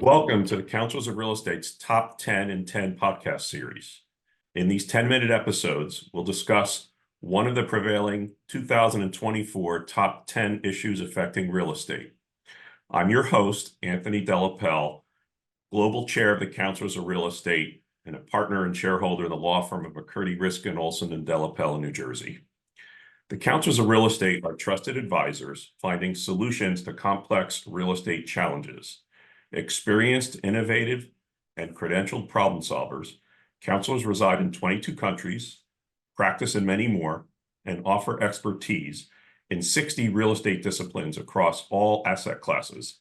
Welcome to the Councils of Real Estate's Top 10 in 10 podcast series. In these 10-minute episodes, we'll discuss one of the prevailing 2024 top 10 issues affecting real estate. I'm your host, Anthony DellaPelle, Global Chair of the Councils of Real Estate and a partner and shareholder in the law firm of McCurdy, Riskin, Olson, and DellaPelle in New Jersey. The Councils of Real Estate are trusted advisors finding solutions to complex real estate challenges. Experienced, innovative, and credentialed problem solvers, counselors reside in 22 countries, practice in many more, and offer expertise in 60 real estate disciplines across all asset classes.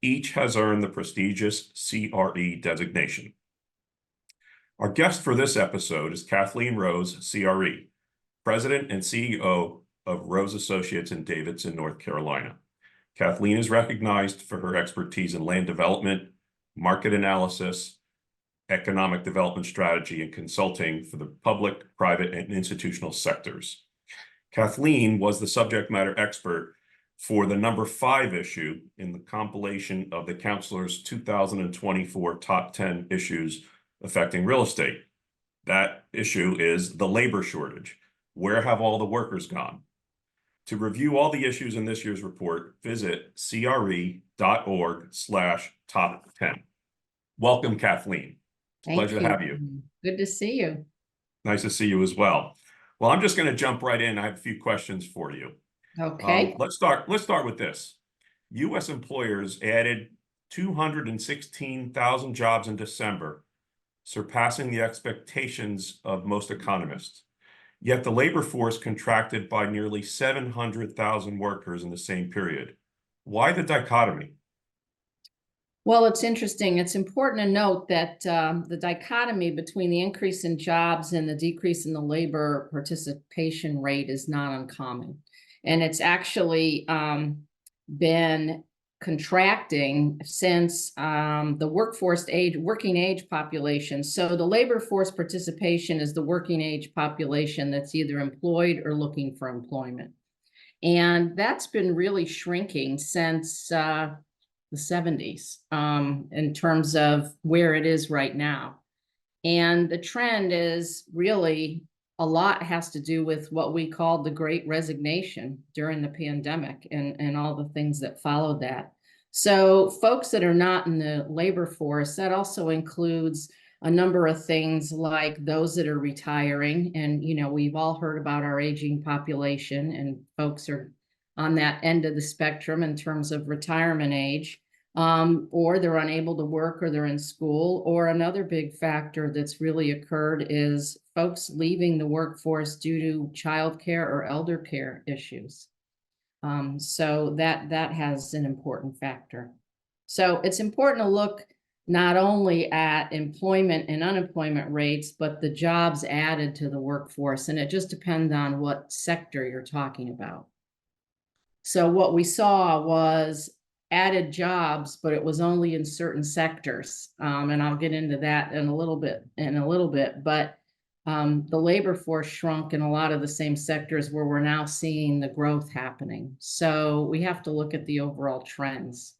Each has earned the prestigious CRE designation. Our guest for this episode is Kathleen Rose, CRE, President and CEO of Rose Associates in Davidson, North Carolina. Kathleen is recognized for her expertise in land development, market analysis, economic development strategy, and consulting for the public, private, and institutional sectors. Kathleen was the subject matter expert for the number 5 issue in the compilation of the Counselor's 2024 Top 10 Issues Affecting Real Estate. That issue is the labor shortage. Where have all the workers gone? To review all the issues in this year's report, visit cre.org/top10. Welcome, Kathleen. Pleasure to have you. Good to see you. Nice to see you as well. Well, I'm just going to jump right in. I have a few questions for you. Okay. Let's start with this. U.S. employers added 216,000 jobs in December, surpassing the expectations of most economists. Yet the labor force contracted by nearly 700,000 workers in the same period. Why the dichotomy? Well, it's interesting. It's important to note that the dichotomy between the increase in jobs and the decrease in the labor participation rate is not uncommon. And it's actually been contracting since the working age population. So the labor force participation is the working age population that's either employed or looking for employment. And that's been really shrinking since the 70s in terms of where it is right now. And the trend is really a lot has to do with what we call the Great Resignation during the pandemic and all the things that followed that. So folks that are not in the labor force, that also includes a number of things like those that are retiring. And, we've all heard about our aging population, and folks are on that end of the spectrum in terms of retirement age, or they're unable to work, or they're in school. Or another big factor that's really occurred is folks leaving the workforce due to childcare or elder care issues. So that has an important factor. So it's important to look not only at employment and unemployment rates, but the jobs added to the workforce. And it just depends on what sector you're talking about. So what we saw was added jobs, but it was only in certain sectors. And I'll get into that in a little bit. But the labor force shrunk in a lot of the same sectors where we're now seeing the growth happening. So we have to look at the overall trends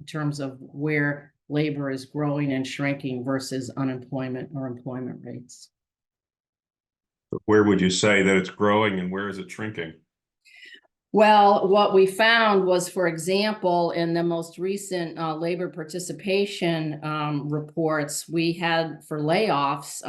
in terms of where labor is growing and shrinking versus unemployment or employment rates. Where would you say that it's growing and where is it shrinking? Well, what we found was, for example, in the most recent labor participation reports we had for layoffs,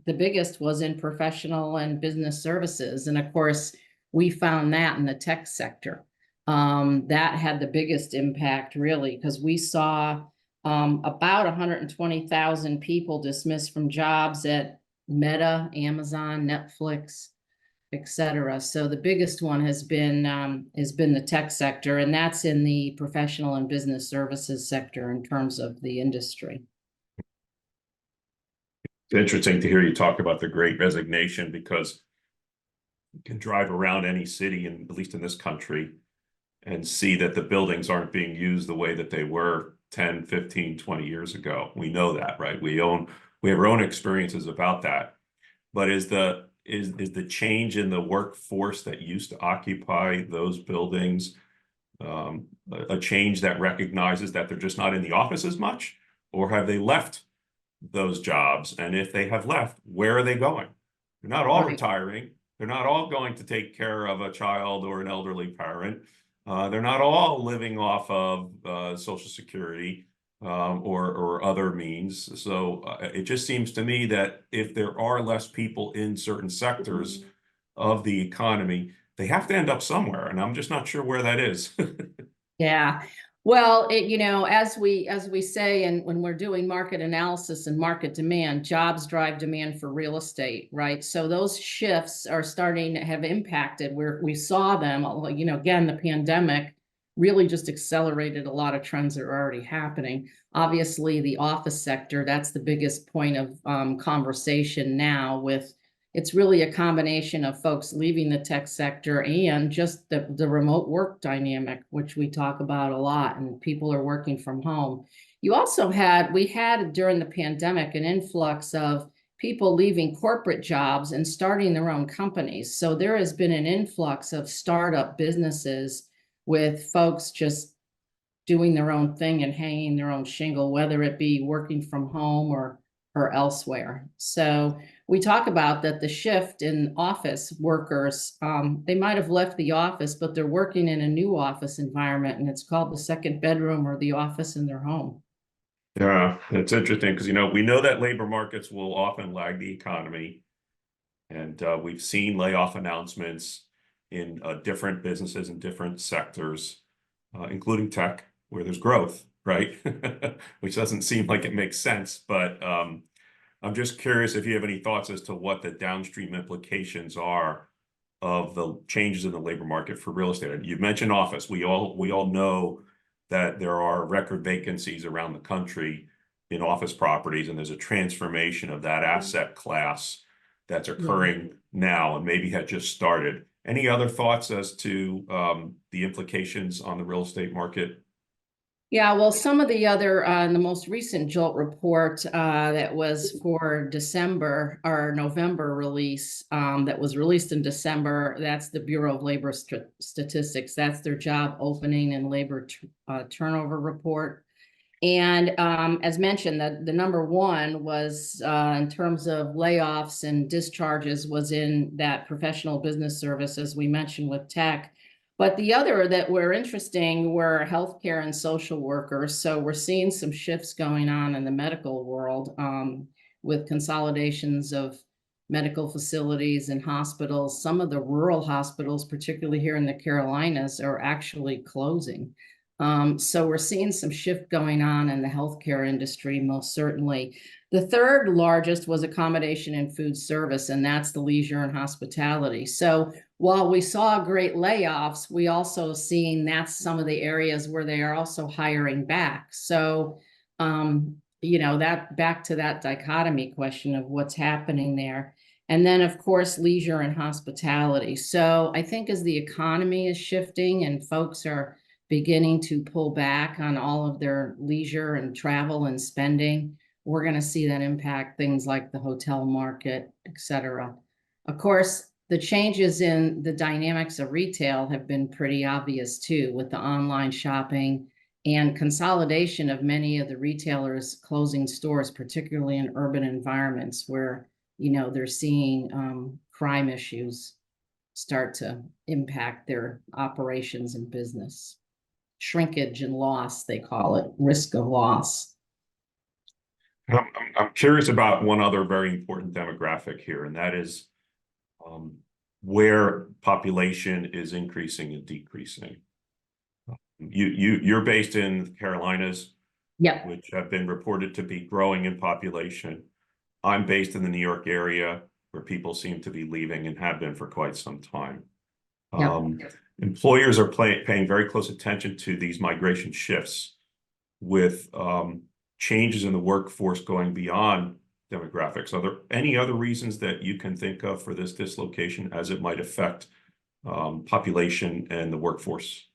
the biggest was in professional and business services. And of course, we found that in the tech sector. That had the biggest impact, really, because we saw about 120,000 people dismissed from jobs at Meta, Amazon, Netflix, etc. So the biggest one has been the tech sector, and that's in the professional and business services sector in terms of the industry. It's interesting to hear you talk about the Great Resignation, because you can drive around any city, and at least in this country, and see that the buildings aren't being used the way that they were 10, 15, 20 years ago. We know that, right? We have our own experiences about that. But is the change in the workforce that used to occupy those buildings a change that recognizes that they're just not in the office as much, or have they left those jobs? And if they have left, where are they going? They're not all Right. retiring. They're not all going to take care of a child or an elderly parent. They're not all living off of Social Security or other means. So it just seems to me that if there are less people in certain sectors of the economy, they have to end up somewhere, and I'm just not sure where that is. Yeah. Well, as we say, and when we're doing market analysis and market demand, jobs drive demand for real estate, right? So those shifts are starting to have impacted where we saw them, again, the pandemic really just accelerated a lot of trends that are already happening. Obviously, the office sector, that's the biggest point of conversation now with. It's really a combination of folks leaving the tech sector and just the remote work dynamic, which we talk about a lot, and people are working from home. We had during the pandemic an influx of people leaving corporate jobs and starting their own companies. So there has been an influx of startup businesses with folks just doing their own thing and hanging their own shingle, whether it be working from home or elsewhere. So we talk about that the shift in office workers, they might have left the office, but they're working in a new office environment, and it's called the second bedroom or the office in their home. Yeah, it's interesting because, we know that labor markets will often lag the economy. And we've seen layoff announcements in different businesses and different sectors, including tech, where there's growth, right? Which doesn't seem like it makes sense. But I'm just curious if you have any thoughts as to what the downstream implications are of the changes in the labor market for real estate. You mentioned office. We all know that there are record vacancies around the country in office properties, and there's a transformation of that asset class that's occurring now and maybe had just started. Any other thoughts as to the implications on the real estate market? Yeah, well, some of the other, the most recent JOLT report that was for December or November release, that was released in December, that's the Bureau of Labor Statistics. That's their job opening and labor turnover report. And as mentioned, the number one was in terms of layoffs and discharges was in that professional business service, as we mentioned with tech. But the other that were interesting were healthcare and social workers. So we're seeing some shifts going on in the medical world with consolidations of medical facilities and hospitals. Some of the rural hospitals, particularly here in the Carolinas, are actually closing. So we're seeing some shift going on in the healthcare industry, most certainly. The third largest was accommodation and food service, and that's the leisure and hospitality. So while we saw great layoffs, we also seen that's some of the areas where they are also hiring back. So, that back to that dichotomy question of what's happening there. And then, of course, leisure and hospitality. So I think as the economy is shifting and folks are beginning to pull back on all of their leisure and travel and spending, we're going to see that impact things like the hotel market, et cetera. Of course, the changes in the dynamics of retail have been pretty obvious too, with the online shopping and consolidation of many of the retailers closing stores, particularly in urban environments where, they're seeing crime issues start to impact their operations and business. Shrinkage and loss, they call it, risk of loss. I'm curious about one other very important demographic here, and that is where population is increasing and decreasing. You're based in the Carolinas, Yep. which have been reported to be growing in population. I'm based in the New York area, where people seem to be leaving and have been for quite some time. Yep. Employers are paying very close attention to these migration shifts with changes in the workforce going beyond demographics. Are there any other reasons that you can think of for this dislocation as it might affect population and the workforce?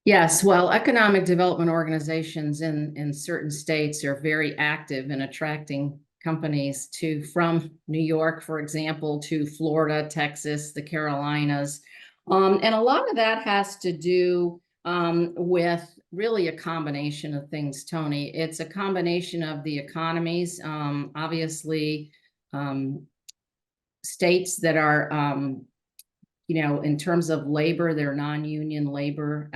Yes, well, economic development organizations in certain states are very active in attracting companies from New York, for example, to Florida, Texas, the Carolinas. And a lot of that has to do with really a combination of things, Tony. It's a combination of the economies, obviously, states that are, in terms of labor, they're non-union labor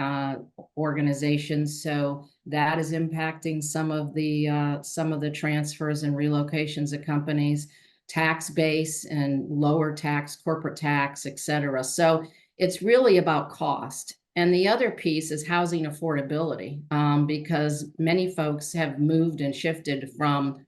organizations. So that is impacting some of the transfers and relocations of companies, tax base and lower tax, corporate tax, et cetera. So it's really about cost. And the other piece is housing affordability, because many folks have moved and shifted from,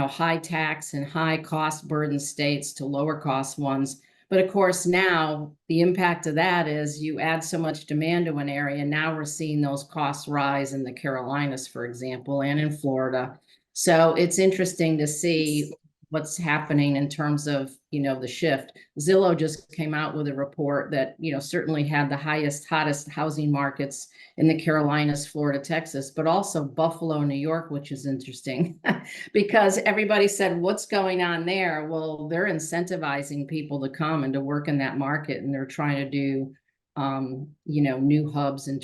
high tax and high cost burden states to lower cost ones. But of course, now the impact of that is you add so much demand to an area. Now we're seeing those costs rise in the Carolinas, for example, and in Florida. So it's interesting to see what's happening in terms of, the shift. Zillow just came out with a report that, certainly had the hottest housing markets in the Carolinas, Florida, Texas, but also Buffalo, New York, which is interesting because everybody said, what's going on there? Well, they're incentivizing people to come and to work in that market, and they're trying to do, new hubs in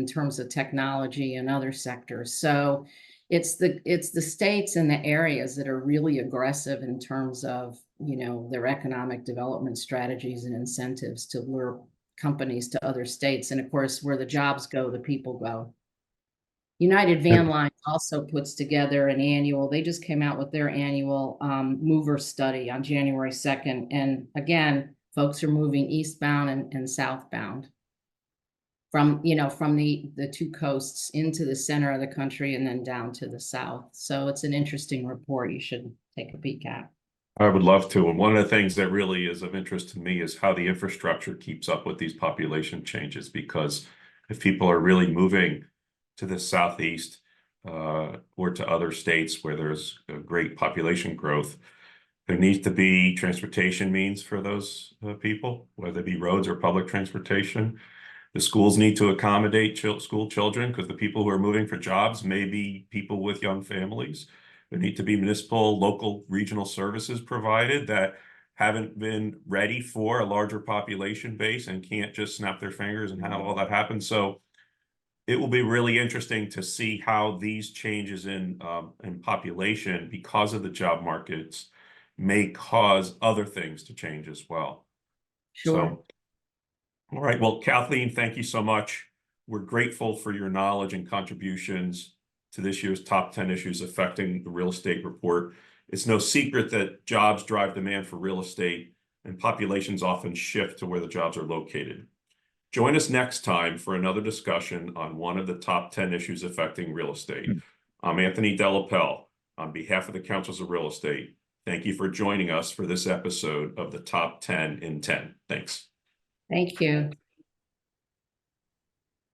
terms of technology and other sectors. So it's the states and the areas that are really aggressive in terms of, their economic development strategies and incentives to lure companies to other states. And of course, where the jobs go, the people go. United Van Lines also puts together they just came out with their annual mover study on January 2nd. And again, folks are moving eastbound and southbound from the two coasts into the center of the country and then down to the south. So it's an interesting report you should take a peek at. I would love to. And one of the things that really is of interest to me is how the infrastructure keeps up with these population changes, because if people are really moving to the southeast or to other states where there's a great population growth, there needs to be transportation means for those people, whether it be roads or public transportation. The schools need to accommodate school children, because the people who are moving for jobs may be people with young families. There need to be municipal, local, regional services provided that haven't been ready for a larger population base and can't just snap their fingers and have all that happen. So it will be really interesting to see how these changes in population, because of the job markets, may cause other things to change as well. Sure. So, all right. Well, Kathleen, thank you so much. We're grateful for your knowledge and contributions to this year's top 10 issues affecting the real estate report. It's no secret that jobs drive demand for real estate, and populations often shift to where the jobs are located. Join us next time for another discussion on one of the top 10 issues affecting real estate. I'm Anthony DellaPelle. On behalf of the Councils of Real Estate, thank you for joining us for this episode of the Top 10 in 10. Thanks. Thank you.